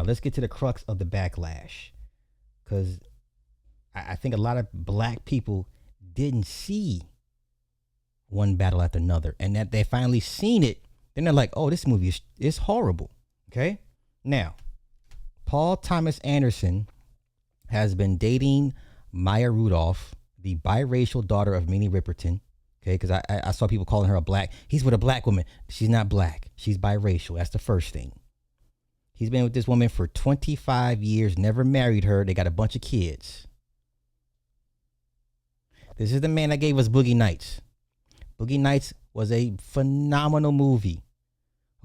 let's get to the crux of the backlash, because I think a lot of black people didn't see one battle after another, and that they finally seen it, then they're like, oh, this movie is horrible. Okay, now Paul Thomas Anderson has been dating Maya Rudolph, the biracial daughter of Minnie Riperton. Okay, because I saw people calling her a black. He's with a black woman. She's not black. She's biracial. That's the first thing. He's been with this woman for 25 years, never married her. They got a bunch of kids. This is the man that gave us Boogie Nights. Boogie Nights was a phenomenal movie.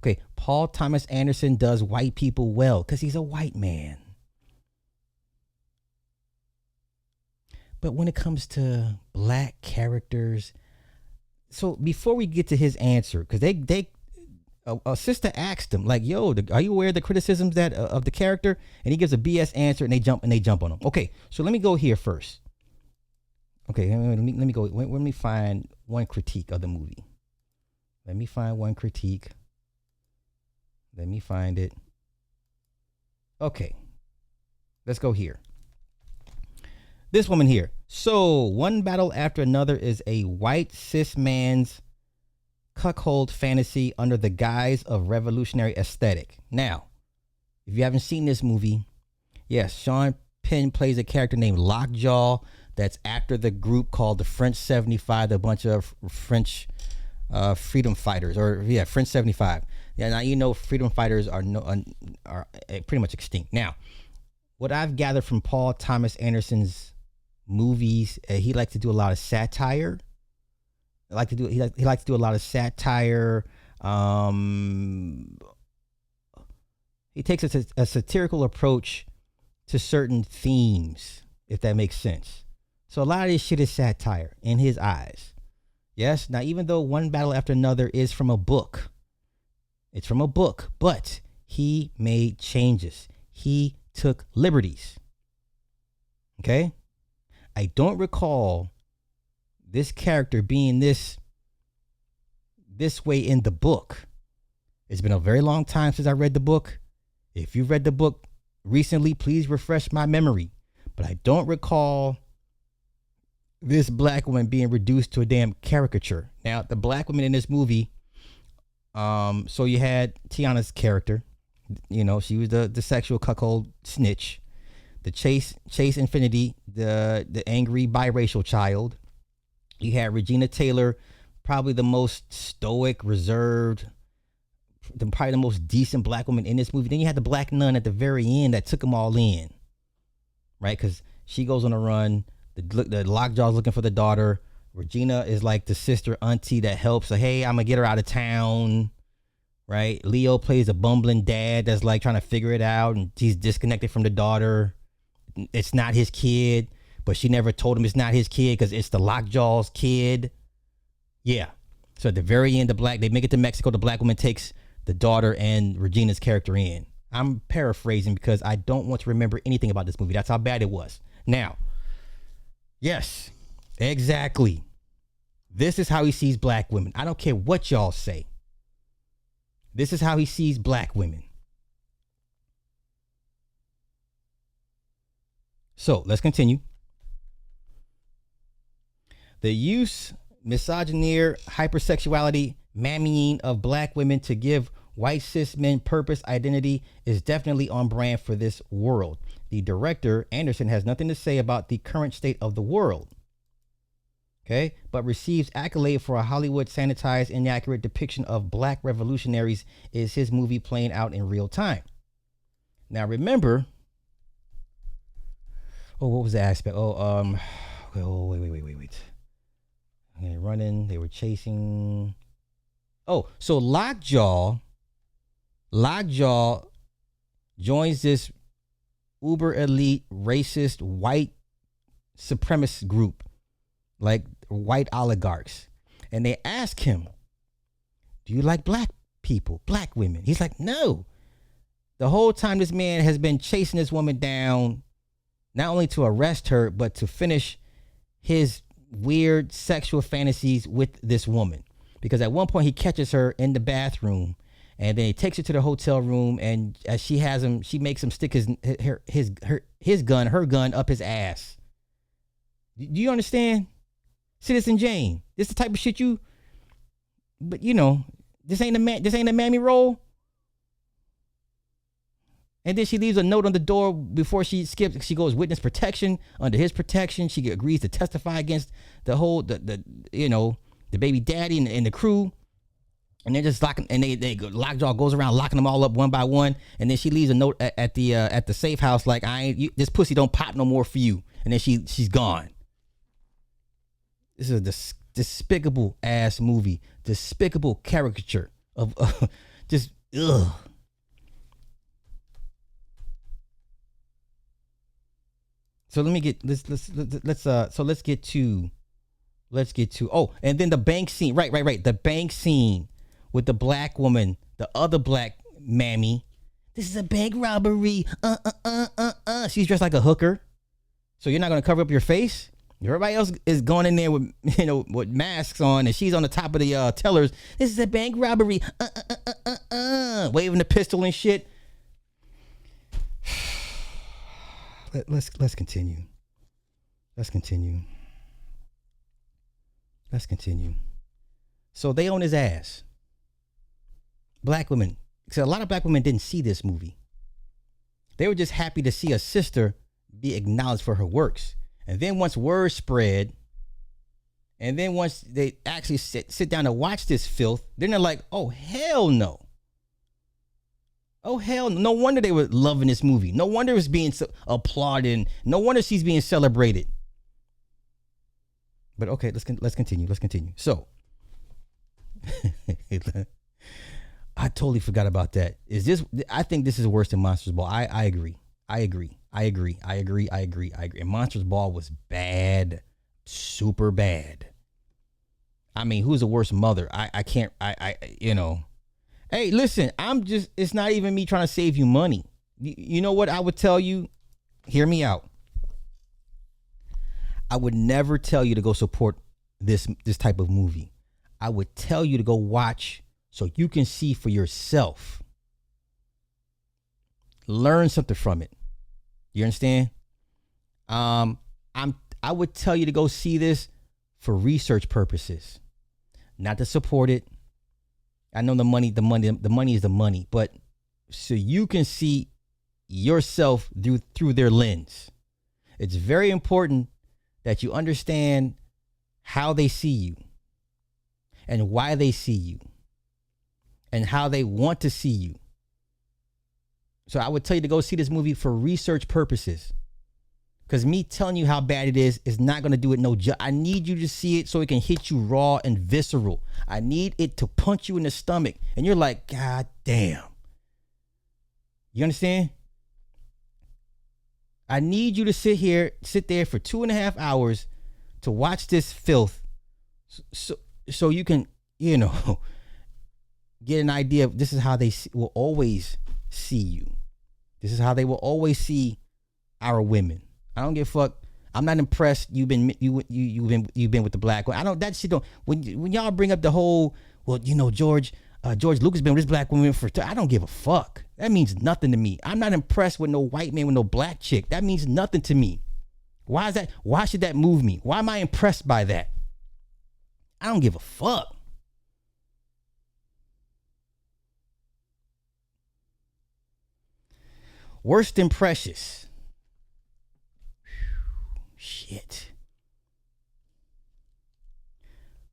Okay, Paul Thomas Anderson does white people well because he's a white man. But when it comes to black characters, so before we get to his answer, because a sister asked him, like, yo, are you aware of the criticisms that of the character? And he gives a BS answer, and they jump on him. Okay, so let me go here first. Okay, let me go. Let me find one critique of the movie. Let me find one critique. Let me find it. Okay, let's go here. This woman here. So, one battle after another is a white cis man's cuckold fantasy under the guise of revolutionary aesthetic. Now, if you haven't seen this movie, yes, Sean Penn plays a character named Lockjaw that's after the group called the French 75, a bunch of French freedom fighters, French 75. Yeah, now you know freedom fighters are pretty much extinct. Now, what I've gathered from Paul Thomas Anderson's movies, he likes to do a lot of satire. He likes to do a lot of satire. He takes a satirical approach to certain themes, if that makes sense. So a lot of this shit is satire in his eyes. Yes. Now, even though One Battle After Another is from a book, it's from a book, but he made changes. He took liberties. Okay. I don't recall this character being this way in the book. It's been a very long time since I read the book. If you've read the book recently, please refresh my memory. But I don't recall this black woman being reduced to a damn caricature. Now, the black woman in this movie, so you had Teyana's character. You know, she was the sexual cuckold snitch. The Chase Infinity, the angry biracial child. You had Regina Taylor, probably the most stoic, reserved, probably the most decent black woman in this movie. Then you had the black nun at the very end that took them all in, right? Because she goes on a run. The Lockjaw's looking for the daughter. Regina is like the sister auntie that helps. So, hey, I'm gonna get her out of town, right? Leo plays a bumbling dad that's like trying to figure it out, and he's disconnected from the daughter. It's not his kid, but she never told him it's not his kid because it's the Lockjaw's kid. Yeah. So at the very end, they make it to Mexico. The black woman takes the daughter and Regina's character in. I'm paraphrasing because I don't want to remember anything about this movie. That's how bad it was. Now, yes, exactly. This is how he sees black women. I don't care what y'all say. This is how he sees black women. So let's continue. The use, misogyny, hypersexuality, mammying of black women to give white cis men purpose identity is definitely on brand for this world. The director, Anderson, has nothing to say about the current state of the world. Okay, but receives accolade for a Hollywood sanitized, inaccurate depiction of black revolutionaries is his movie playing out in real time. Now remember, what was the aspect? Wait. They're running, they were chasing. So Lockjaw joins this uber elite racist white supremacist group, like white oligarchs. And they ask him, do you like black people, black women? He's like, no. The whole time this man has been chasing this woman down, not only to arrest her, but to finish his weird sexual fantasies with this woman. Because at one point he catches her in the bathroom And then he takes her to the hotel room, and as she makes him stick his gun, her gun, up his ass. Do you understand, Citizen Jane? This is the type of shit but this ain't a mammy role. And then she leaves a note on the door before she skips. She goes witness protection. Under his protection, she agrees to testify against the baby daddy and the crew. And they're just locking, and Lockjaw goes around locking them all up one by one. And then she leaves a note at the safe house like, this pussy don't pop no more for you. And then she's gone. This is a despicable ass movie, despicable caricature of just ugh. So let's get to and then the bank scene, right, the bank scene with the black woman, the other black mammy. This is a bank robbery. She's dressed like a hooker, so you're not gonna cover up your face. Everybody else is going in there with masks on, and she's on the top of the tellers. This is a bank robbery. Waving the pistol and shit. Let's continue. Let's continue. So they own his ass. Black women. So a lot of black women didn't see this movie. They were just happy to see a sister be acknowledged for her works. And then once word spread, and then once they actually sit down to watch this filth, then they're like, oh, hell no. Oh, hell no. No wonder they were loving this movie. No wonder it's being applauded. No wonder she's being celebrated. But okay, let's continue. So, I totally forgot about that. I think this is worse than Monsters Ball. I agree. And Monsters Ball was bad. Super bad. I mean, who's the worst mother? I can't, Hey, listen, it's not even me trying to save you money. You know what I would tell you? Hear me out. I would never tell you to go support this type of movie. I would tell you to go watch so you can see for yourself. Learn something from it. You understand? I would tell you to go see this for research purposes, not to support it. I know the money is the money, but so you can see yourself through their lens. It's very important that you understand how they see you and why they see you and how they want to see you. So I would tell you to go see this movie for research purposes. Because me telling you how bad it is not going to do it no job. I need you to see it so it can hit you raw and visceral. I need it to punch you in the stomach. And you're like, God damn. You understand? I need you to sit there for 2.5 hours to watch this filth so you can, get an idea of this is how they will always see you. This is how they will always see our women. I don't give a fuck. I'm not impressed. You've been with the black one. I don't. That shit don't. When y'all bring up the whole, George Lucas been with this black woman I don't give a fuck. That means nothing to me. I'm not impressed with no white man with no black chick. That means nothing to me. Why is that? Why should that move me? Why am I impressed by that? I don't give a fuck. Worse than Precious. Shit.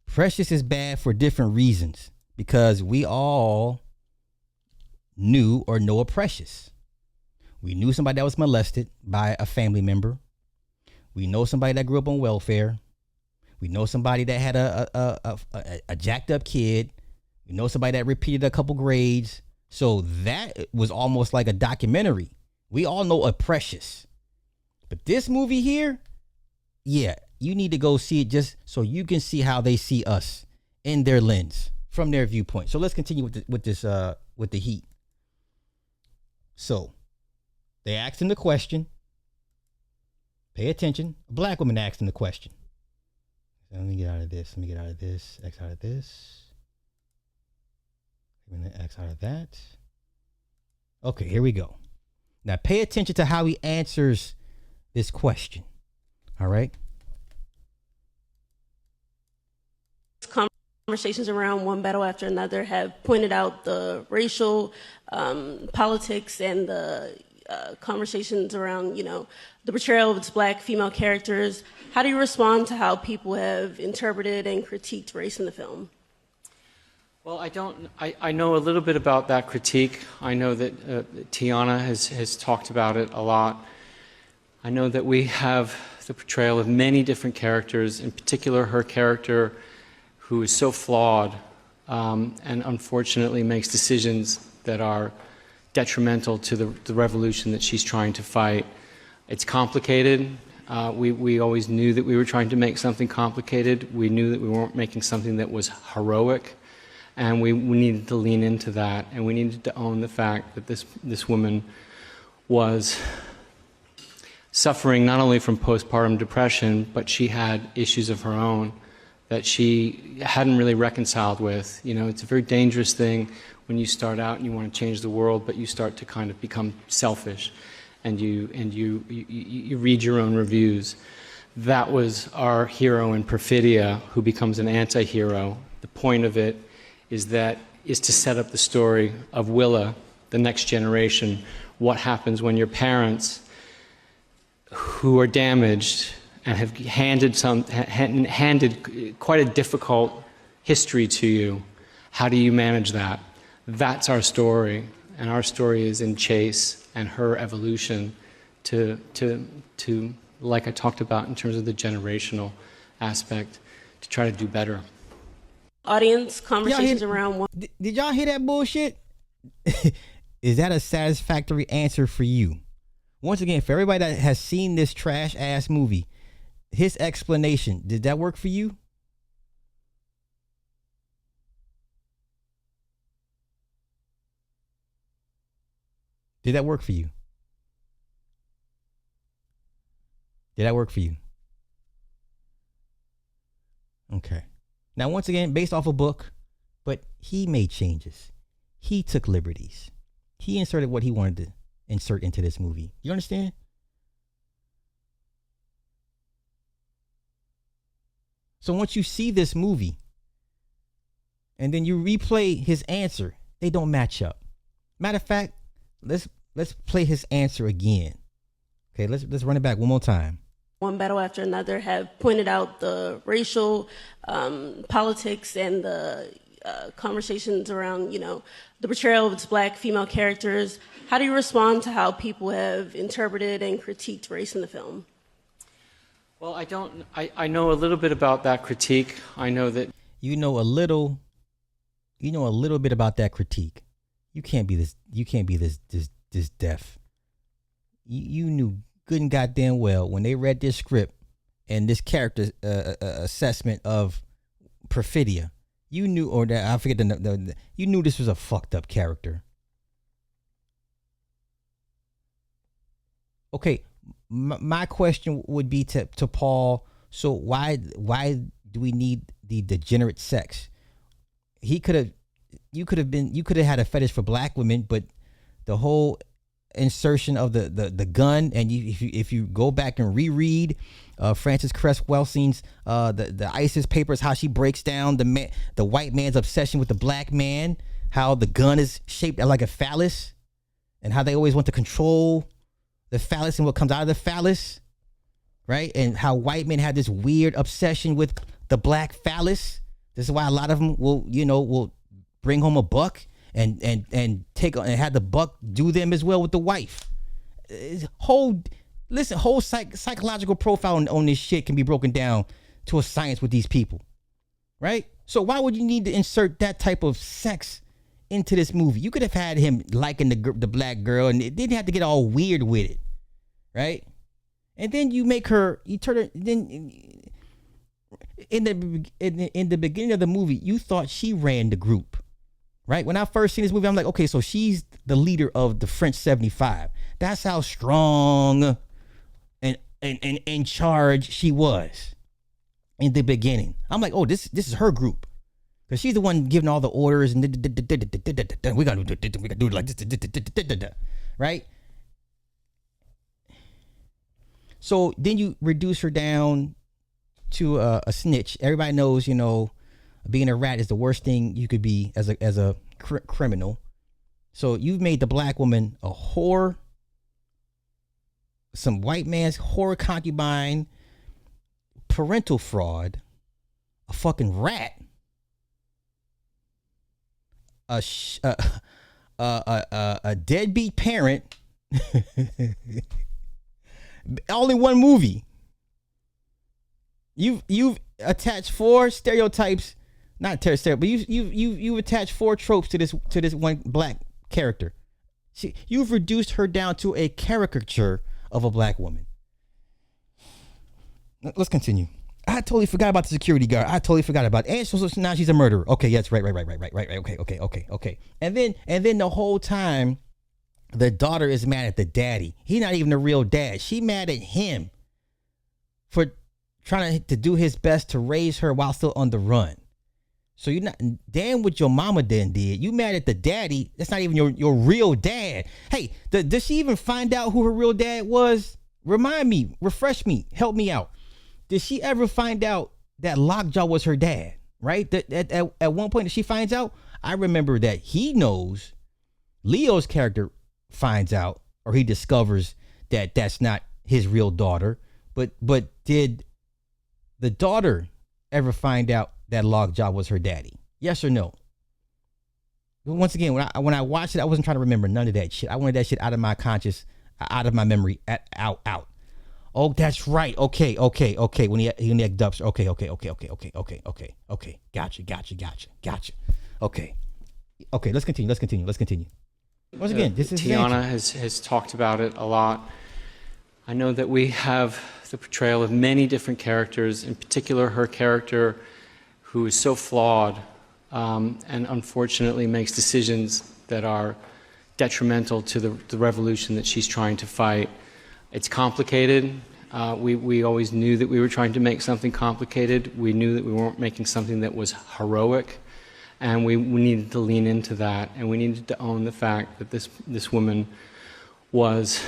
Precious is bad for different reasons because we all knew or know a Precious. We knew somebody that was molested by a family member. We know somebody that grew up on welfare. We know somebody that had a jacked up kid. We know somebody that repeated a couple grades. So that was almost like a documentary. We all know a Precious. But this movie here, yeah, you need to go see it just so you can see how they see us in their lens from their viewpoint. So let's continue with the heat. So they asked him the question. Pay attention. A black woman asked him the question. Let me get out of this. X out of this. We're gonna X out of that. Okay, here we go. Now pay attention to how he answers this question. All right. Conversations around One Battle After Another have pointed out the racial politics and the conversations around, the portrayal of its black female characters. How do you respond to how people have interpreted and critiqued race in the film? Well, I know a little bit about that critique. I know that Teyana has talked about it a lot. I know that we have the portrayal of many different characters, in particular her character, who is so flawed and unfortunately makes decisions that are detrimental to the revolution that she's trying to fight. It's complicated. We always knew that we were trying to make something complicated. We knew that we weren't making something that was heroic, and we needed to lean into that, and we needed to own the fact that this woman was suffering not only from postpartum depression, but she had issues of her own that she hadn't really reconciled with. It's a very dangerous thing when you start out and you want to change the world, but you start to kind of become selfish, and you read your own reviews. That was our hero in Perfidia, who becomes an anti-hero. The point of it is to set up the story of Willa, the next generation. What happens when your parents, who are damaged and have handed quite a difficult history to you, how do you manage that? That's our story, and our story is in Chase and her evolution to like I talked about in terms of the generational aspect, to try to do better. Audience conversations around one. Did y'all hear that bullshit? Is that a satisfactory answer for you? Once again, for everybody that has seen this trash ass movie, his explanation, did that work for you? Did that work for you? Did that work for you? Okay. Now, once again, based off a book, but he made changes. He took liberties. He inserted what he wanted to insert into this movie. You understand? So once you see this movie and then you replay his answer, they don't match up. Matter of fact, let's play his answer again. Okay, let's run it back one more time. One Battle After Another have pointed out the racial politics and the conversations around, the portrayal of its black female characters. How do you respond to how people have interpreted and critiqued race in the film? Well, I know a little bit about that critique. I know that you know a little bit about that critique. You can't be this deaf. You knew good and goddamn well when they read this script and this character assessment of Perfidia. You knew, or that I forget you knew this was a fucked up character. Okay, my question would be to Paul. So why do we need the degenerate sex? You could have had a fetish for black women, but the whole insertion of the gun, and if you go back and reread Frances Cress Welsing's the ISIS papers, how she breaks down the white man's obsession with the black man, how the gun is shaped like a phallus, and how they always want to control the phallus and what comes out of the phallus, right? And how white men have this weird obsession with the black phallus. This is why a lot of them will bring home a buck and have the buck do them as well with the wife. Whole psychological profile on this shit can be broken down to a science with these people, right? So why would you need to insert that type of sex into this movie? You could have had him liking the black girl, and it didn't have to get all weird with it, right? And then you turn her. Then in the beginning of the movie, you thought she ran the group, right? When I first seen this movie, I'm like, okay, so she's the leader of the French 75. That's how strong and in charge she was in the beginning. I'm like, oh, this is her group. because she's the one giving all the orders and we gotta do it like this, right? So then you reduce her down to a snitch. Everybody knows, being a rat is the worst thing you could be as a criminal. So you've made the black woman a whore, some white man's whore concubine, parental fraud, a fucking rat, a deadbeat parent. All in one movie. You've attached 4 stereotypes, not stereotypes, but you've attached 4 tropes to this one black character. You've reduced her down to a caricature of a black woman. Let's continue. I totally forgot about the security guard. I totally forgot about it. And so now she's a murderer. Okay, yes, right. Okay. And then the whole time, the daughter is mad at the daddy. He's not even the real dad. She mad at him for trying to do his best to raise her while still on the run. So you're not damn what your mama then did. You mad at the daddy. That's not even your real dad. Hey, does she even find out who her real dad was? Remind me, refresh me, help me out. Did she ever find out that Lockjaw was her dad? Right? At one point that she finds out, I remember that he knows. Leo's character finds out, or he discovers that that's not his real daughter. But did the daughter ever find out that Lockjaw was her daddy? Yes or no? Once again, when I watched it, I wasn't trying to remember none of that shit. I wanted that shit out of my conscious, out of my memory, out. Oh, that's right. Okay. When he necked up. Okay. Gotcha. Okay. Let's continue. Once again, this is Teyana has talked about it a lot. I know that we have the portrayal of many different characters, in particular her character, who is so flawed and unfortunately makes decisions that are detrimental to the revolution that she's trying to fight. It's complicated. We always knew that we were trying to make something complicated. We knew that we weren't making something that was heroic. And we needed to lean into that, and we needed to own the fact that this woman was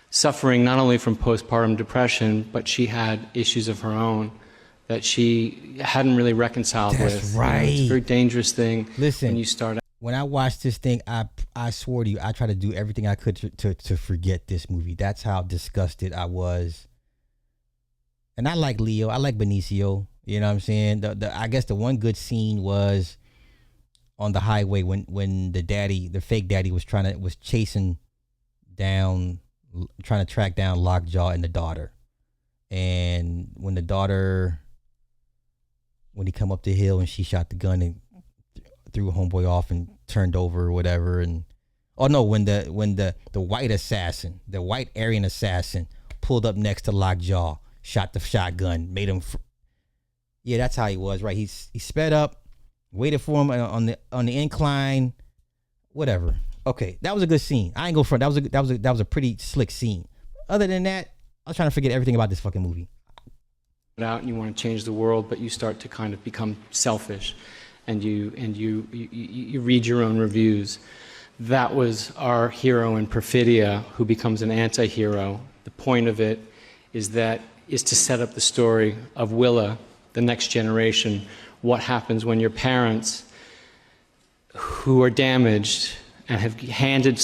suffering not only from postpartum depression, but she had issues of her own that she hadn't really reconciled with. That's right. It's a very dangerous thing. Listen, when you start. When I watched this thing, I swore to you, I tried to do everything I could to forget this movie. That's how disgusted I was. And I like Leo. I like Benicio. You know what I'm saying? I guess the one good scene was on the highway when the fake daddy was chasing down, trying to track down Lockjaw and the daughter. And when he come up the hill and she shot the gun and threw a homeboy off and turned over or whatever. And when the white assassin, the white Aryan assassin, pulled up next to Lockjaw, shot the shotgun, made him. Yeah, that's how he was, right? He sped up, waited for him on the incline, whatever. Okay, that was a good scene. I ain't go front. That was a pretty slick scene. Other than that, I was trying to forget everything about this fucking movie. Out and you want to change the world, but you start to kind of become selfish, and you read your own reviews. That was our hero in Perfidia, who becomes an anti-hero. The point of it is to set up the story of Willa, the next generation. What happens when your parents, who are damaged and have handed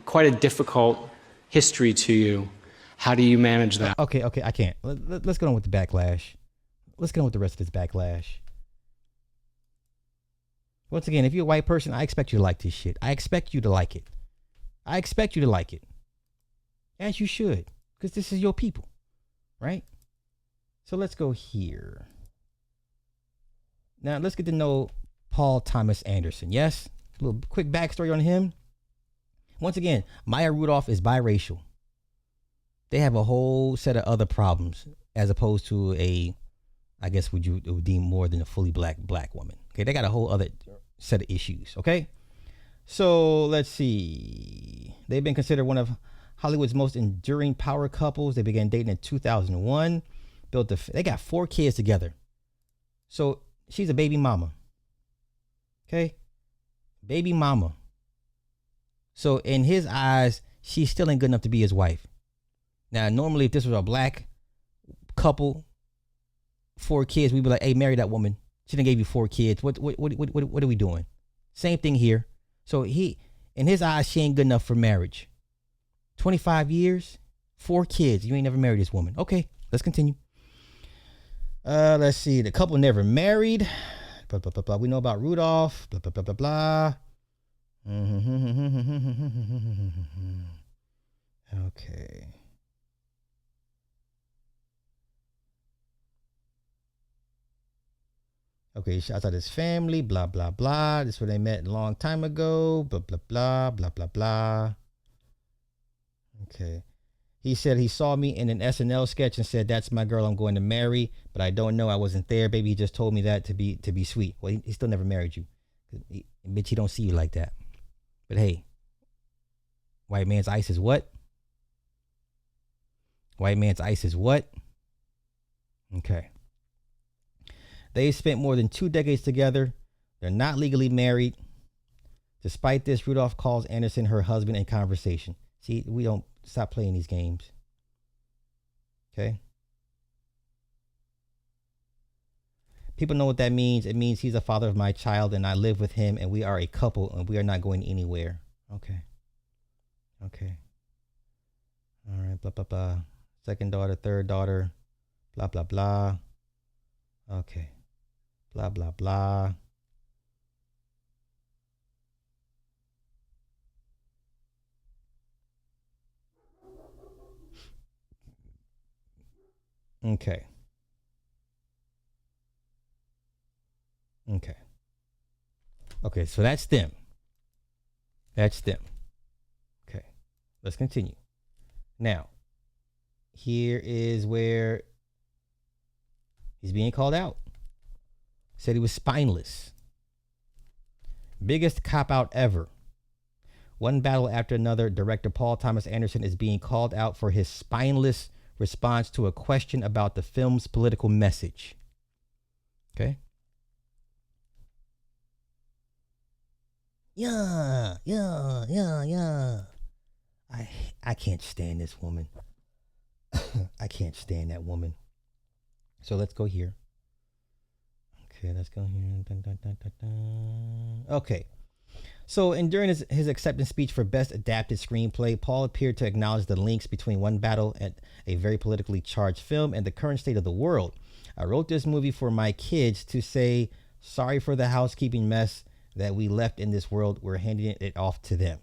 quite a difficult history to you, how do you manage that? Okay, I can't. Let's go on with the backlash. Let's get on with the rest of this backlash. Once again, if you're a white person, I expect you to like this shit. I expect you to like it. As you should, because this is your people, right? So let's go here. Now let's get to know Paul Thomas Anderson. Yes, a little quick backstory on him. Once again, Maya Rudolph is biracial. They have a whole set of other problems as opposed to I guess would deem more than a fully black woman. Okay, they got a whole other set of issues. Okay, so let's see. They've been considered one of Hollywood's most enduring power couples. They began dating in 2001. They got 4 kids together. So she's a baby mama. Okay? Baby mama. So in his eyes, she still ain't good enough to be his wife. Now, normally if this was a black couple, 4 kids, we'd be like, hey, marry that woman. She done gave you 4 kids. What are we doing? Same thing here. So in his eyes, she ain't good enough for marriage. 25 years, 4 kids. You ain't never married this woman. Okay, let's continue. Let's see. The couple never married. Blah, blah, blah, blah. We know about Rudolph. Blah, blah, blah, blah, blah. Okay. Okay, shouts out his family, blah, blah, blah. This is where they met a long time ago, blah, blah, blah, blah, blah, blah. Okay. He said he saw me in an SNL sketch and said, that's my girl I'm going to marry, but I don't know. I wasn't there. Baby, he just told me that to be sweet. Well, he still never married you. Bitch, he don't see you like that. But hey, white man's ice is what? White man's ice is what? Okay. They spent more than 2 decades together. They're not legally married. Despite this, Rudolph calls Anderson her husband in conversation. See, we don't stop playing these games. Okay. People know what that means. It means he's the father of my child and I live with him and we are a couple and we are not going anywhere. Okay. Okay. All right. Blah, blah, blah. Second daughter, third daughter. Blah, blah, blah. Okay. Blah, blah, blah. Okay. Okay. Okay, so that's them. That's them. Okay. Let's continue. Now, here is where he's being called out. Said he was spineless. Biggest cop out ever. One battle after another, director Paul Thomas Anderson is being called out for his spineless response to a question about the film's political message. Okay. Yeah. I can't stand this woman. I can't stand that woman. So let's go here. Okay, let's go here. Dun, dun, dun, dun, dun. Okay. So, during his acceptance speech for Best Adapted Screenplay, Paul appeared to acknowledge the links between One Battle and a very politically charged film and the current state of the world. I wrote this movie for my kids to say, sorry for the housekeeping mess that we left in this world. We're handing it off to them.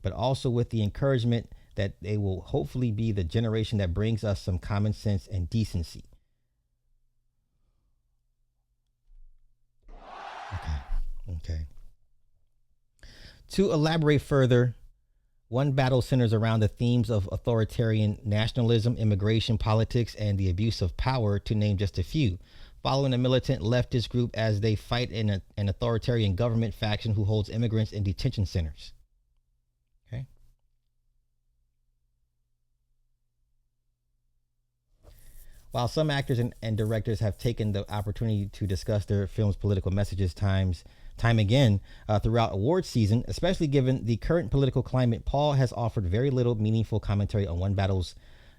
But also with the encouragement that they will hopefully be the generation that brings us some common sense and decency. Okay. To elaborate further, One Battle centers around the themes of authoritarian nationalism, immigration, politics, and the abuse of power, to name just a few, following a militant leftist group as they fight in an authoritarian government faction who holds immigrants in detention centers. Okay. While some actors and directors have taken the opportunity to discuss their film's political messages time again throughout award season, especially given the current political climate, Paul has offered very little meaningful commentary on One Battle's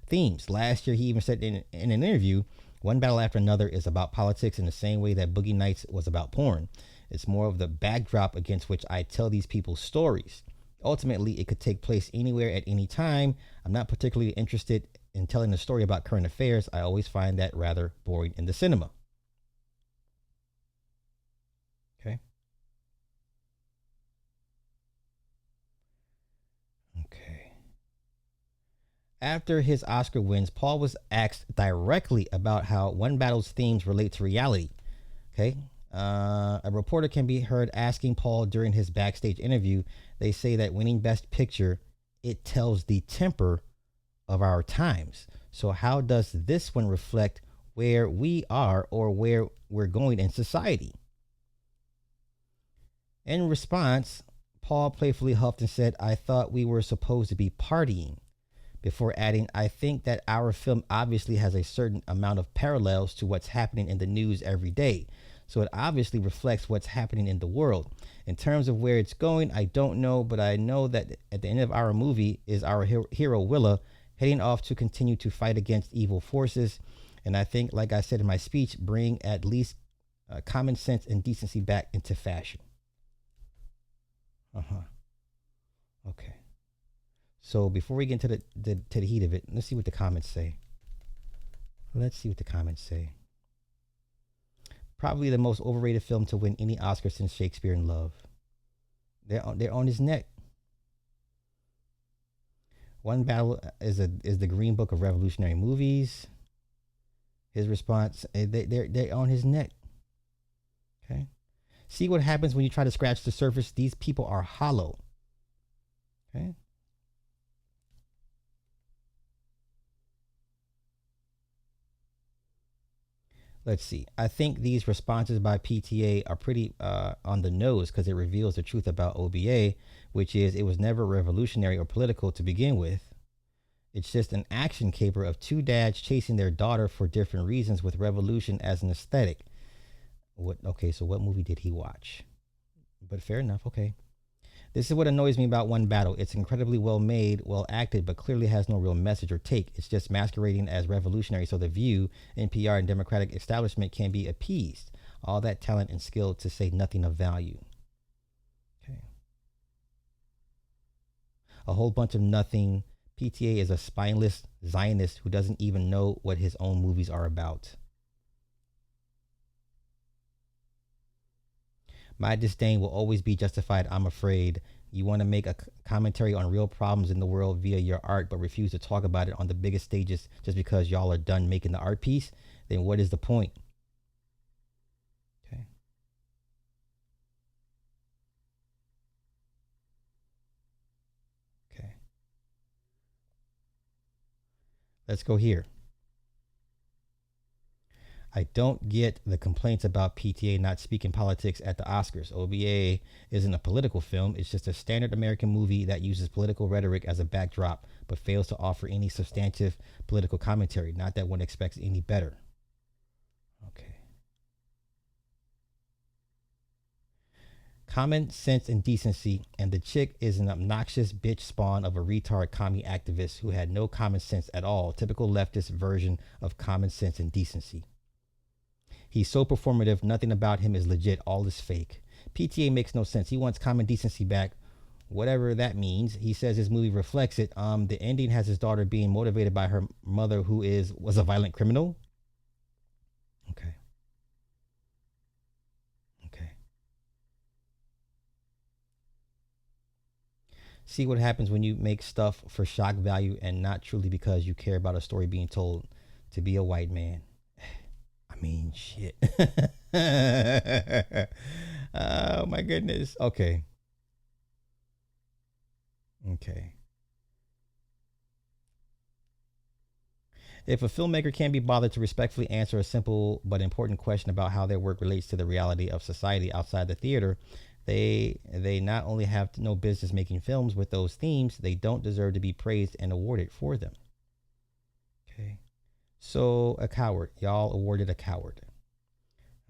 themes. Last year, he even said in an interview, One Battle After Another is about politics in the same way that Boogie Nights was about porn. It's more of the backdrop against which I tell these people's stories. Ultimately, it could take place anywhere at any time. I'm not particularly interested in telling a story about current affairs. I always find that rather boring in the cinema. Okay. Okay. After his Oscar wins, Paul was asked directly about how One Battle's themes relate to reality. Okay. A reporter can be heard asking Paul during his backstage interview. They say that winning Best Picture, it tells the temper of our times. So how does this one reflect where we are or where we're going in society? In response, Paul playfully huffed and said, I thought we were supposed to be partying. before adding, I think that our film obviously has a certain amount of parallels to what's happening in the news every day. So it obviously reflects what's happening in the world. In terms of where it's going, I don't know, but I know that at the end of our movie is our hero Willa heading off to continue to fight against evil forces. And I think, like I said in my speech, bring at least common sense and decency back into fashion. Okay. So before we get into the heat of it, let's see what the comments say. Probably the most overrated film to win any Oscar since Shakespeare in Love. They're on his neck. One Battle is the Green Book of revolutionary movies. His response, they're on his neck. Okay. See what happens when you try to scratch the surface. These people are hollow. Okay. Let's see. I think these responses by PTA are pretty on the nose because it reveals the truth about OBA, which is it was never revolutionary or political to begin with. It's just an action caper of two dads chasing their daughter for different reasons with revolution as an aesthetic. Okay, so what movie did he watch? But fair enough, okay. This is what annoys me about One Battle. It's incredibly well made, well acted, but clearly has no real message or take. It's just masquerading as revolutionary so the View, NPR, and Democratic establishment can be appeased. All that talent and skill to say nothing of value. Okay. A whole bunch of nothing. PTA is a spineless Zionist who doesn't even know what his own movies are about. My disdain will always be justified, I'm afraid. You want to make a commentary on real problems in the world via your art, but refuse to talk about it on the biggest stages just because y'all are done making the art piece? Then what is the point? Okay. Okay. Let's go here. I don't get the complaints about PTA not speaking politics at the Oscars. OBA isn't a political film. It's just a standard American movie that uses political rhetoric as a backdrop, but fails to offer any substantive political commentary. Not that one expects any better. Okay. Common sense and decency, and the chick is an obnoxious bitch spawn of a retard commie activist who had no common sense at all. Typical leftist version of common sense and decency. He's so performative, nothing about him is legit, all is fake. PTA makes no sense. He wants common decency back, whatever that means. He says his movie reflects it. The ending has his daughter being motivated by her mother, who was a violent criminal. Okay. Okay. See what happens when you make stuff for shock value and not truly because you care about a story being told. To be a white man. I mean, shit. Oh, my goodness. Okay. Okay. If a filmmaker can't be bothered to respectfully answer a simple but important question about how their work relates to the reality of society outside the theater, they not only have no business making films with those themes, they don't deserve to be praised and awarded for them. Okay. So a coward. Y'all awarded a coward.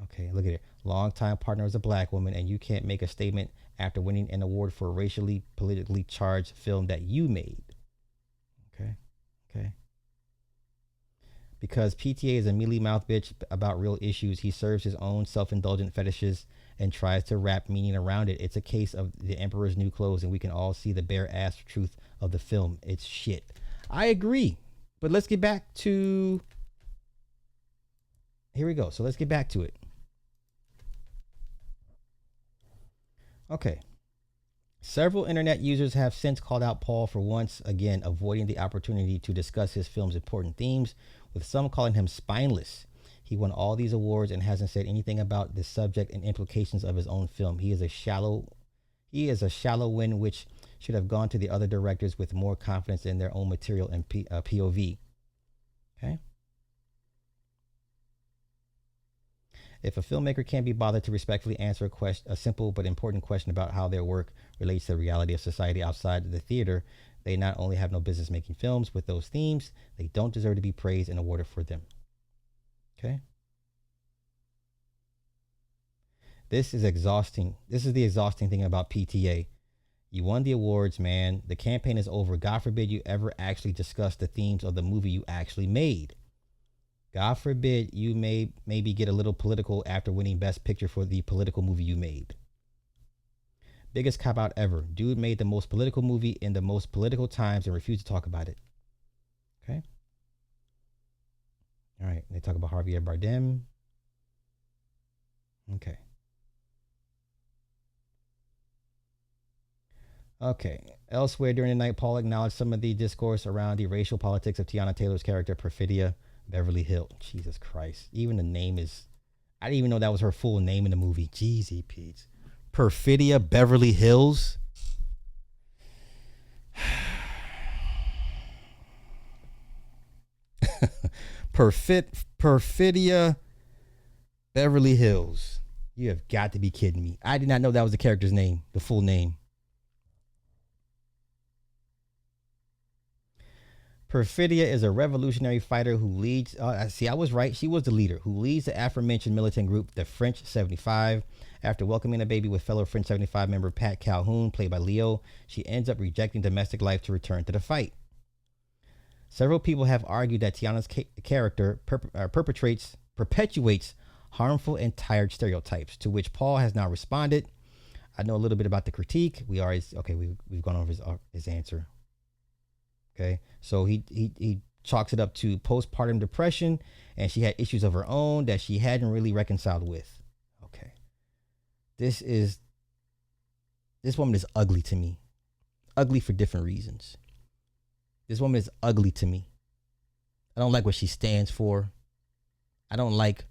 Okay, look at it. Longtime partner is a black woman, and you can't make a statement after winning an award for a racially, politically charged film that you made. Okay, okay. Because PTA is a mealy-mouthed bitch about real issues, he serves his own self-indulgent fetishes and tries to wrap meaning around it. It's a case of the emperor's new clothes, and we can all see the bare ass truth of the film. It's shit. I agree. But let's get back to, here we go. So let's get back to it. Okay. Several internet users have since called out Paul for once again avoiding the opportunity to discuss his film's important themes, with some calling him spineless. He won all these awards and hasn't said anything about the subject and implications of his own film. He is a shallow win, which should have gone to the other directors with more confidence in their own material and POV. Okay. If a filmmaker can't be bothered to respectfully answer a simple but important question about how their work relates to the reality of society outside the theater, They not only have no business making films with those themes, they don't deserve to be praised and awarded for them. Okay? This is exhausting. This is the exhausting thing about PTA. You won the awards, man. The campaign is over. God forbid you ever actually discuss the themes of the movie you actually made. God forbid you maybe get a little political after winning Best Picture for the political movie you made. Biggest cop out ever. Dude made the most political movie in the most political times and refused to talk about it. Okay. All right. They talk about Javier Bardem. Okay. Okay. Elsewhere during the night, Paul acknowledged some of the discourse around the racial politics of Teyana Taylor's character, Perfidia Beverly Hill. Jesus Christ. Even the name is... I didn't even know that was her full name in the movie. Jeezy Pete. Perfidia Beverly Hills. Perfidia Beverly Hills. You have got to be kidding me. I did not know that was the character's name, the full name. Perfidia is a revolutionary fighter who leads... see, I was right. She was the leader who leads the aforementioned militant group, the French 75. After welcoming a baby with fellow French 75 member Pat Calhoun, played by Leo, she ends up rejecting domestic life to return to the fight. Several people have argued that Teyana's character perpetuates harmful and tired stereotypes, to which Paul has now responded. I know a little bit about the critique. We've gone over his answer. Okay, so he chalks it up to postpartum depression, and she had issues of her own that she hadn't really reconciled with. Okay, this woman is ugly to me, ugly for different reasons. This woman is ugly to me. I don't like what she stands for. I don't like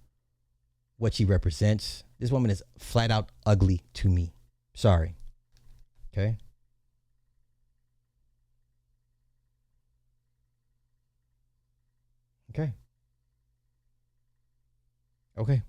what she represents. This woman is flat out ugly to me. Sorry. Okay. Okay.